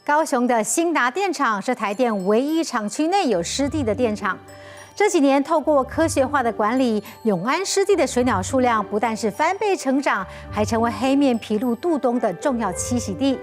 高雄的兴达电厂是台电唯一厂区内有湿地的电厂。这几年，透过科学化的管理，永安湿地的水鸟数量不但是翻倍成长，还成为黑面琵鹭渡冬的重要栖息地。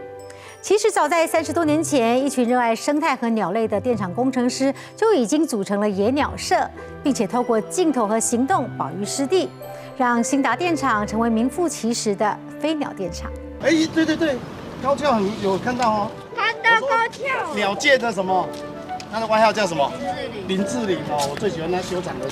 其实，早在30多年前，一群热爱生态和鸟类的电厂工程师就已经组成了野鸟社，并且透过镜头和行动保育湿地，让兴达电厂成为名副其实的飞鸟电厂。哎，对对对，高跷有看到哦。看到高跷。鸟界的什么？它的外号叫什么？林志玲哦，我最喜欢他修长的。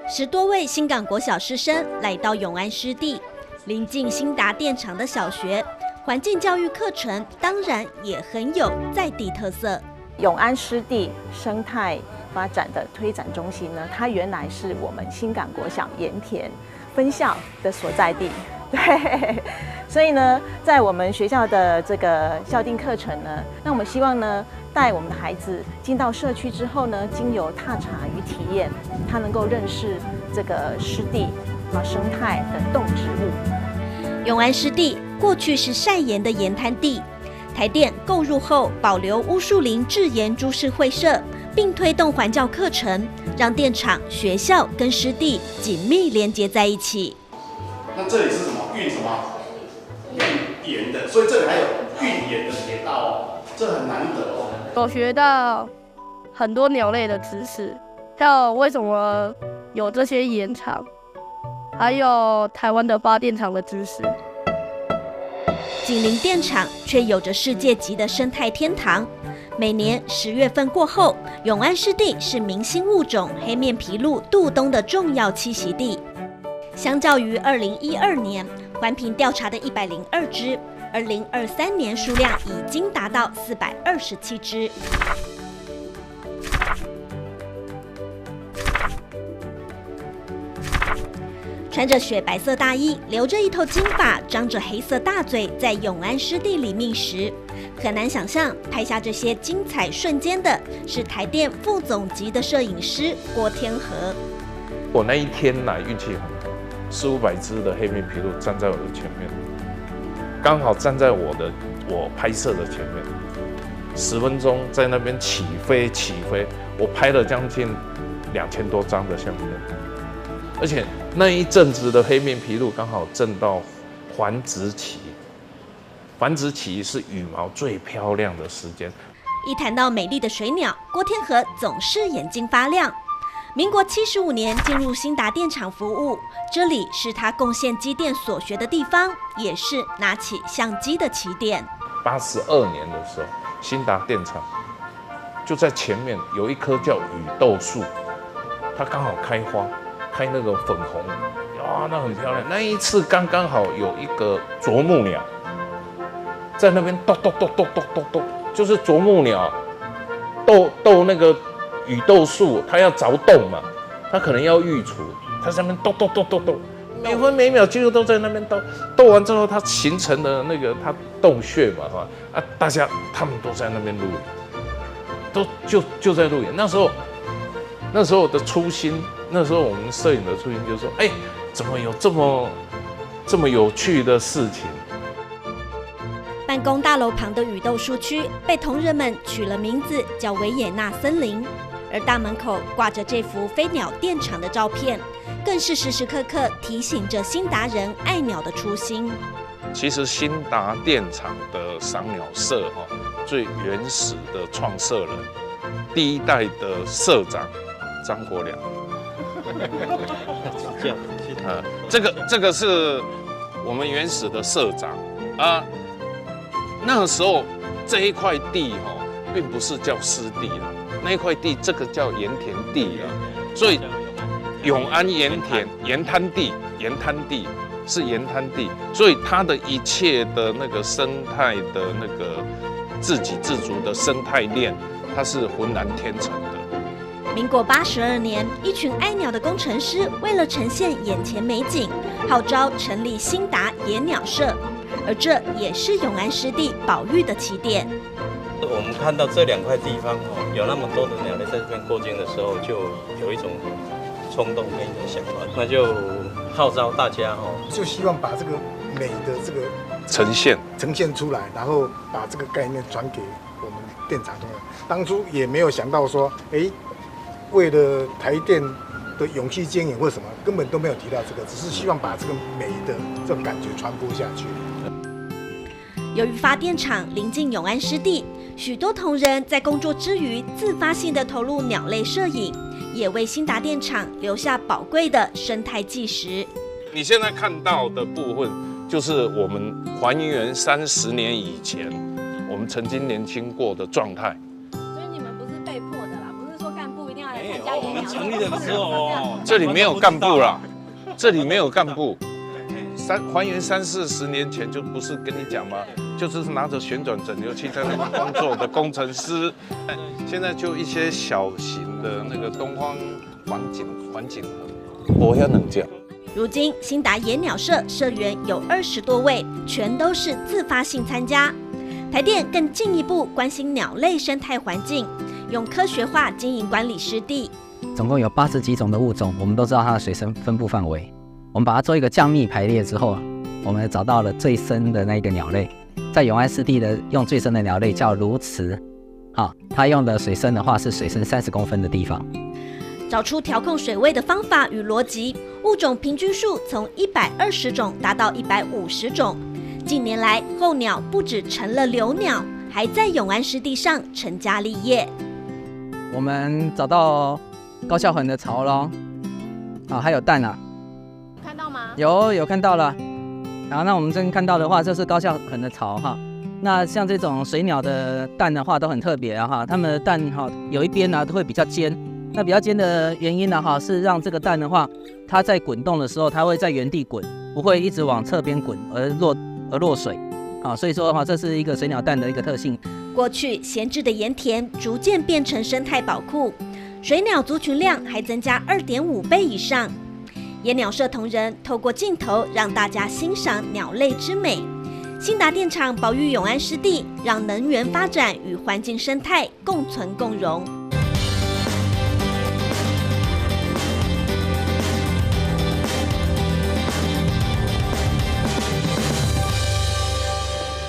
10多位新港国小师生来到永安湿地，临近兴达电厂的小学，环境教育课程当然也很有在地特色。永安湿地生态发展的推展中心呢，它原来是我们新港国小盐田分校的所在地。对，所以呢，在我们学校的这个校定课程呢，那我们希望呢，带我们的孩子进到社区之后呢，经由踏查与体验，他能够认识这个湿地生态的动植物。永安湿地过去是晒盐的盐滩地，台电购入后保留乌树林制盐株式会社，并推动环教课程，让电厂、学校跟湿地紧密连接在一起。那这里是什么？运什么？运盐的，所以这里还有运盐的铁道哦，这很难得哦。我学到很多鸟类的知识，像为什么有这些盐场，还有台湾的发电厂的知识。紧邻电厂，却有着世界级的生态天堂。每年10月份过后，永安湿地是明星物种黑面琵鹭渡冬的重要栖息地。相较于2012年环评调查的102只，2023年数量已经达到427只。穿着雪白色大衣，留着一头金发，张着黑色大嘴，在永安湿地里觅食。很难想象，拍下这些精彩瞬间的是台电副总级的摄影师郭天和。我那一天来运气很好，400-500只的黑面琵鹭站在我的前面，刚好站在我拍摄的前面，10分钟在那边起飞，我拍了将近2000多张的相片。而且那一阵子的黑面琵鹭刚好正到繁殖期，繁殖期是羽毛最漂亮的时间。一谈到美丽的水鸟，郭天和总是眼睛发亮。民国75年进入兴达电厂服务，这里是他贡献机电所学的地方，也是拿起相机的起点。82年的时候，兴达电厂就在前面有一棵叫雨豆树，它刚好开花。开那个粉红，哇，那很漂亮。那一次刚刚好有一个啄木鸟在那边咚，就是啄木鸟斗那个雨豆树，它要凿洞嘛，它可能要育雏，它在那边咚，每分每秒几乎都在那边斗完之后，它形成了那个它洞穴嘛，啊，大家他们都在那边录影，就在录影。那时候的初心。那时候我们摄影的初心就是说，哎，怎么有这么有趣的事情？办公大楼旁的雨豆树区被同仁们取了名字叫维也纳森林，而大门口挂着这幅飞鸟电厂的照片，更是时时刻刻提醒着兴达人爱鸟的初心。其实兴达电厂的赏鸟社最原始的创设人，第一代的社长张国良。这个是我们原始的社长啊。那个时候这一块地并不是叫湿地了，那一块地这个叫盐田地了。所以永安盐滩地是盐滩地，所以它的一切的那个生态的那个自给自足的生态链，它是浑然天成的。民国82年，一群爱鸟的工程师为了呈现眼前美景，号召成立兴达野鸟社，而这也是永安湿地保育的起点。我们看到这2块地方有那么多的鸟类在这边过境的时候，就有一种冲动跟一种想法，那就号召大家就希望把这个美的这个呈现出来，然后把这个概念传给我们电厂同仁。当初也没有想到说，为了台电的永续经营或什么，根本都没有提到这个，只是希望把这个美的这种感觉传播下去。由于发电厂临近永安湿地，许多同仁在工作之余自发性的投入鸟类摄影，也为兴达电厂留下宝贵的生态纪实。你现在看到的部分，就是我们还原30年以前我们曾经年轻过的状态。所以你们不是被迫的啦，不是说干部一定要来参加演讲。成立的时候，这里没有干部啦，这里没有干部。还原30-40年前就不是跟你讲吗？就是拿着旋转整流器在那边工作的工程师，现在就一些小型的那个东方环境我要能这样。如今兴达野鸟社社员有20多位，全都是自发性参加。台电更进一步关心鸟类生态环境，用科学化经营管理湿地。总共有80几种的物种，我们都知道它的水生分布范围。我们把它做一个降密排列之后，我们找到了最深的那个鸟类，在永安湿地的用最深的鸟类叫鸬鹚，它用的水深的话是水深30公分的地方。找出调控水位的方法与逻辑，物种平均数从120种达到150种。近年来，候鸟不只成了留鸟，还在永安湿地上成家立业。我们找到高效粉的巢咯，还有蛋啊。看到吗？有看到了。然后那我们看到的话，这是高效粉的巢哈。那像这种水鸟的蛋的话，都很特别哈。它们的蛋有一边呢都会比较尖。那比较尖的原因呢是让这个蛋的话，它在滚动的时候，它会在原地滚，不会一直往侧边滚而落水。所以说的话，这是一个水鸟蛋的一个特性。过去闲置的盐田逐渐变成生态宝库，水鸟族群量还增加2.5倍以上。野鸟社同仁透过镜头让大家欣赏鸟类之美。兴达电厂保育永安湿地，让能源发展与环境生态共存共荣。